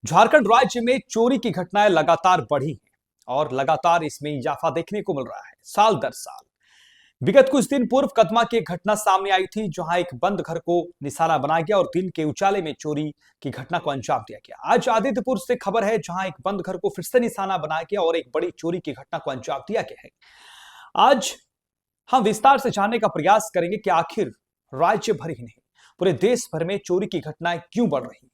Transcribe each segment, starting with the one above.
झारखंड राज्य में चोरी की घटनाएं लगातार बढ़ी हैं और लगातार इसमें इजाफा देखने को मिल रहा है साल दर साल। विगत कुछ दिन पूर्व कदमा की एक घटना सामने आई थी जहां एक बंद घर को निशाना बनाया गया और दिन के उजाले में चोरी की घटना को अंजाम दिया गया। आज आदित्यपुर से खबर है जहां एक बंद घर को फिर से निशाना बनाया गया और एक बड़ी चोरी की घटना को अंजाम दिया गया है। आज हम विस्तार से जानने का प्रयास करेंगे कि आखिर राज्य भर ही नहीं पूरे देश भर में चोरी की घटनाएं क्यों बढ़ रही हैं।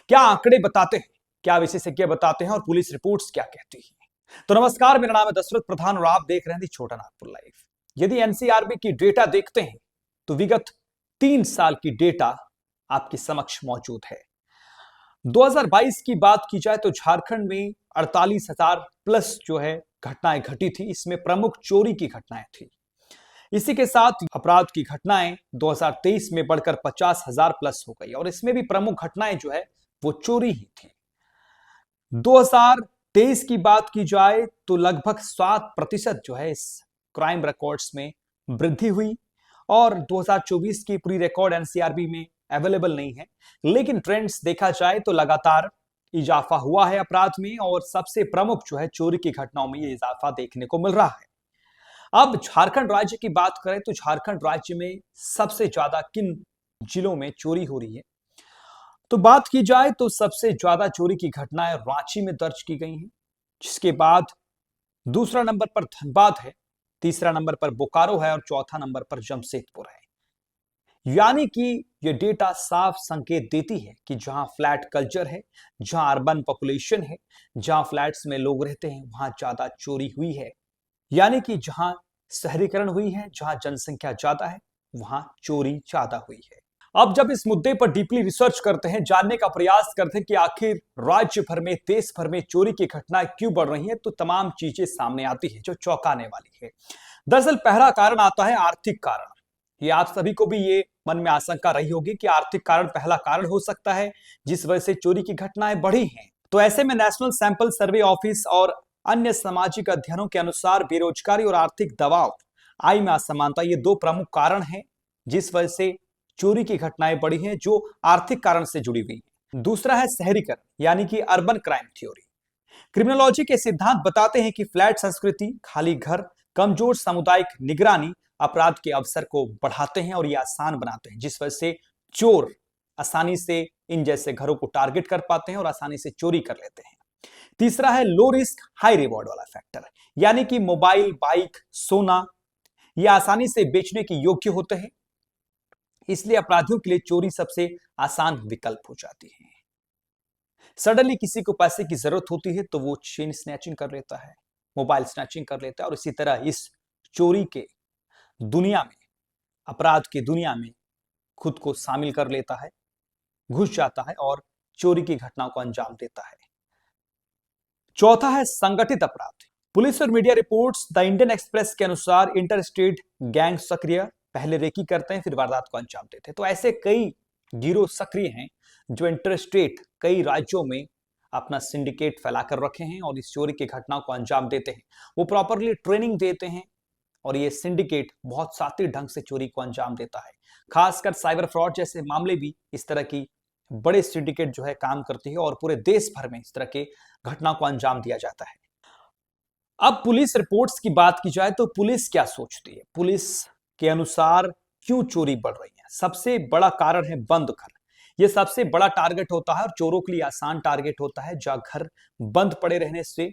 क्या आंकड़े बताते हैं, क्या विशेषज्ञ बताते हैं और पुलिस रिपोर्ट्स क्या कहती है। तो नमस्कार, मेरा नाम है दशरथ प्रधान और आप देख रहे हैं छोटा नागपुर लाइव। यदि एनसीआरबी की डेटा देखते हैं तो विगत 3 साल की डेटा आपके समक्ष मौजूद है। 2022 की बात की जाए तो झारखंड में 48,000 प्लस जो है घटनाएं घटी थी। इसमें प्रमुख चोरी की घटनाएं थी। इसी के साथ अपराध की घटनाएं 2023 में बढ़कर 50,000 प्लस हो गई और इसमें भी प्रमुख घटनाएं जो है वो चोरी ही थी। 2023 की बात की जाए तो लगभग 7% जो है इस क्राइम रिकॉर्ड्स में वृद्धि हुई और 2024 की पूरी रिकॉर्ड एनसीआरबी में अवेलेबल नहीं है, लेकिन ट्रेंड्स देखा जाए तो लगातार इजाफा हुआ है अपराध में और सबसे प्रमुख जो है चोरी की घटनाओं में ये इजाफा देखने को मिल रहा है। अब झारखंड राज्य की बात करें तो झारखंड राज्य में सबसे ज्यादा किन जिलों में चोरी हो रही है, तो बात की जाए तो सबसे ज्यादा चोरी की घटनाएं रांची में दर्ज की गई हैं, जिसके बाद दूसरा नंबर पर धनबाद है, तीसरा नंबर पर बोकारो है और चौथा नंबर पर जमशेदपुर है। यानी कि यह डेटा साफ संकेत देती है कि जहां फ्लैट कल्चर है, जहां अर्बन पॉपुलेशन है, जहां फ्लैट्स में लोग रहते हैं, वहां ज्यादा चोरी हुई है। यानी कि जहां शहरीकरण हुई है, जहां जनसंख्या ज्यादा है, वहां चोरी ज्यादा हुई है। अब जब इस मुद्दे पर डीपली रिसर्च करते हैं, जानने का प्रयास करते हैं कि आखिर राज्य भर में, देश भर में चोरी की घटनाएं क्यों बढ़ रही हैं, तो तमाम चीजें सामने आती है जो चौंकाने वाली है। दरअसल पहला कारण आता है आर्थिक कारण। ये आप सभी को भी ये मन में आशंका रही होगी कि आर्थिक कारण पहला कारण हो सकता है जिस वजह से चोरी की घटनाएं बढ़ी हैं। तो ऐसे में नेशनल सैंपल सर्वे ऑफिस और अन्य सामाजिक अध्ययनों के अनुसार बेरोजगारी और आर्थिक दबाव, आय में असमानता, ये दो प्रमुख कारण हैं जिस वजह से चोरी की घटनाएं बढ़ी हैं, जो आर्थिक कारण से जुड़ी हुई है। दूसरा है शहरीकरण, यानी कि अर्बन क्राइम थ्योरी। क्रिमिनोलॉजी के सिद्धांत बताते हैं कि फ्लैट संस्कृति, खाली घर, कमजोर सामुदायिक निगरानी अपराध के अवसर को बढ़ाते हैं और ये आसान बनाते हैं, जिस वजह से चोर आसानी से इन जैसे घरों को टारगेट कर पाते हैं और आसानी से चोरी कर लेते हैं। तीसरा है लो रिस्क हाई रिवॉर्ड वाला फैक्टर, यानी कि मोबाइल, बाइक, सोना ये आसानी से बेचने के योग्य होते हैं, इसलिए अपराधियों के लिए चोरी सबसे आसान विकल्प हो जाती है। सडनली किसी को पैसे की जरूरत होती है तो वो चेन स्नैचिंग कर लेता है, मोबाइल स्नैचिंग कर लेता है और इसी तरह इस चोरी के दुनिया में, अपराध की दुनिया में खुद को शामिल कर लेता है, घुस जाता है और चोरी की घटनाओं को अंजाम देता है। चौथा है संगठित अपराध। पुलिस और media reports the Indian express के अनुसार इंटर स्टेट गैंग सक्रिय, पहले रेकी करते हैं फिर वारदात को अंजाम देते हैं। तो ऐसे कई गिरोह सक्रिय हैं जो इंटर स्टेट कई राज्यों में अपना सिंडिकेट फैलाकर रखे हैं और इस चोरी की घटनाओं को अंजाम देते हैं। वो प्रॉपरली ट्रेनिंग देते हैं और ये सिंडिकेट बहुत शातिर ढंग से चोरी को अंजाम देता है। खासकर साइबर फ्रॉड जैसे मामले भी इस तरह की बड़े सिंडिकेट जो है काम करती है और पूरे देश भर में इस तरह के घटना को अंजाम दिया जाता है। अब पुलिस रिपोर्ट्स की बात की जाए तो पुलिस क्या सोचती है, पुलिस के अनुसार क्यों चोरी बढ़ रही है। सबसे बड़ा कारण है बंद घर। यह सबसे बड़ा टारगेट होता है और चोरों के लिए आसान टारगेट होता है, जहां घर बंद पड़े रहने से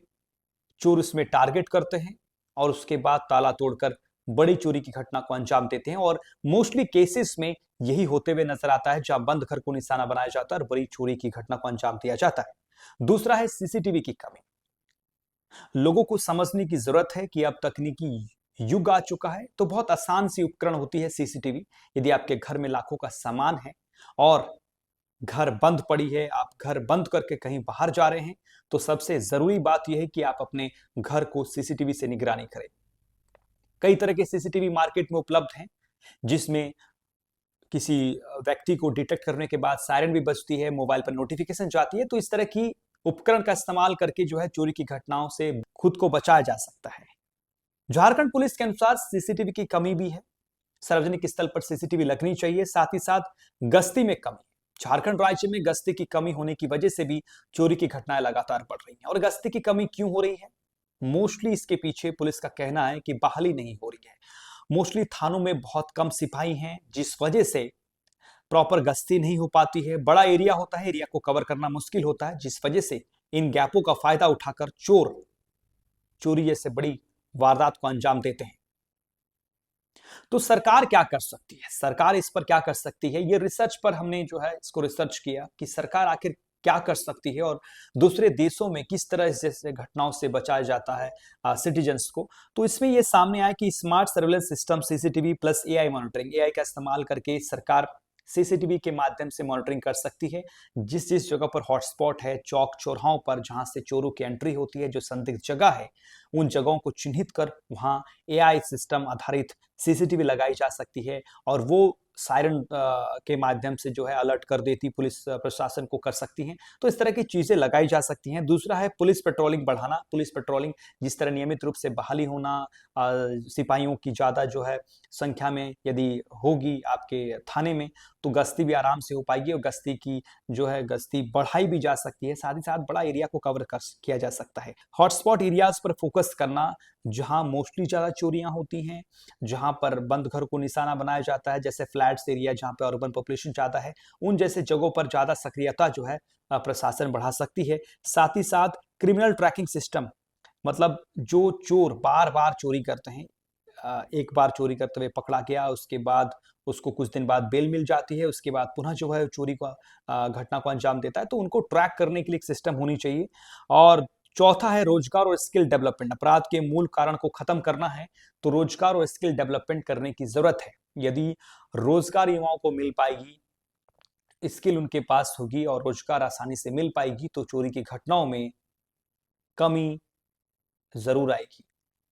चोर उसमें टारगेट करते हैं और उसके बाद ताला तोड़कर बड़ी चोरी की घटना को अंजाम देते हैं। और मोस्टली केसेस में यही होते हुए नजर आता है, जहां बंद घर को निशाना बनाया जाता है और बड़ी चोरी की घटना को अंजाम दिया जाता है। दूसरा है सीसीटीवी की कमी। लोगों को समझने की जरूरत है कि अब तकनीकी युग आ चुका है, तो बहुत आसान सी उपकरण होती है सीसीटीवी। यदि आपके घर में लाखों का सामान है और घर बंद पड़ी है, आप घर बंद करके कहीं बाहर जा रहे हैं, तो सबसे जरूरी बात यह है कि आप अपने घर को सीसीटीवी से निगरानी करें। कई तरह के सीसीटीवी मार्केट में उपलब्ध हैं, जिसमें किसी व्यक्ति को डिटेक्ट करने के बाद सायरन भी बजती है, मोबाइल पर नोटिफिकेशन जाती है। तो इस तरह की उपकरण का इस्तेमाल करके जो है चोरी की घटनाओं से खुद को बचाया जा सकता है। झारखंड पुलिस के अनुसार सीसीटीवी की कमी भी है। सार्वजनिक स्थल पर सीसीटीवी लगनी चाहिए, साथ ही साथ गश्ती में कमी। झारखंड राज्य में गश्ती की कमी होने की वजह से भी चोरी की घटनाएं लगातार बढ़ रही हैं। और गश्ती की कमी क्यों हो रही है? मोस्टली इसके पीछे पुलिस का कहना है कि बहाली नहीं हो रही है। मोस्टली थानों में बहुत कम सिपाही हैं, जिस वजह से प्रॉपर गश्ती नहीं हो पाती है। बड़ा एरिया होता है, एरिया को कवर करना मुश्किल होता है, जिस वजह से इन गैपों का फायदा उठाकर चोर चोरी जैसे बड़ी वारदात को अंजाम देते हैं। तो सरकार क्या कर सकती है? सरकार इस पर क्या कर सकती है? ये रिसर्च पर हमने जो है इसको रिसर्च किया कि सरकार आखिर क्या कर सकती है और दूसरे देशों में किस तरह इस जैसे घटनाओं से बचाया जाता है सिटीजन्स को। तो इसमें ये सामने आया कि smart surveillance system, CCTV plus AI monitoring, AI का इस्तेमाल करके सरकार सीसीटीवी के माध्यम से मॉनिटरिंग कर सकती है। जिस जिस जगह पर हॉटस्पॉट है, चौक चौराहों पर जहां से चोरों की एंट्री होती है, जो संदिग्ध जगह है, उन जगहों को चिन्हित कर वहां एआई सिस्टम आधारित सीसीटीवी लगाई जा सकती है और वो सायरन के माध्यम से जो है अलर्ट कर देती, पुलिस प्रशासन को कर सकती हैं। तो इस तरह की चीजें लगाई जा सकती हैं। दूसरा है पुलिस पेट्रोलिंग बढ़ाना। पुलिस पेट्रोलिंग जिस तरह नियमित रूप से बहाली होना, सिपाहियों की ज्यादा जो है संख्या में यदि होगी आपके थाने में, तो गश्ती भी आराम से हो पाएगी और गश्ती की जो है गश्ती बढ़ाई भी जा सकती है। साथ ही साथ बड़ा एरिया को कवर किया जा सकता है। हॉटस्पॉट एरियाज पर फोकस करना, जहां मोस्टली ज्यादा चोरियां होती हैं, जहां पर बंद घर को निशाना बनाया जाता है, जैसे फ्लैट्स एरिया जहां पे अर्बन पॉपुलेशन ज्यादा है, उन जैसे जगहों पर ज्यादा सक्रियता जो है प्रशासन बढ़ा सकती है। साथ ही साथ क्रिमिनल ट्रैकिंग सिस्टम, मतलब जो चोर बार बार चोरी करते हैं, एक बार चोरी करते हुए पकड़ा गया, उसके बाद उसको कुछ दिन बाद बेल मिल जाती है, उसके बाद पुनः जो है चोरी का घटना को अंजाम देता है, तो उनको ट्रैक करने के लिए एक सिस्टम होनी चाहिए। और चौथा है रोजगार और स्किल डेवलपमेंट। अपराध के मूल कारण को खत्म करना है तो रोजगार और स्किल डेवलपमेंट करने की जरूरत है। यदि रोजगार युवाओं को मिल पाएगी, स्किल उनके पास होगी और रोजगार आसानी से मिल पाएगी, तो चोरी की घटनाओं में कमी जरूर आएगी।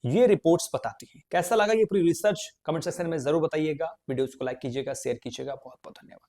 ये रिपोर्ट्स बताती हैं। कैसा लगा ये पूरी रिसर्च? कमेंट सेक्शन में जरूर बताइएगा। वीडियोस को लाइक कीजिएगा, शेयर कीजिएगा। बहुत बहुत धन्यवाद।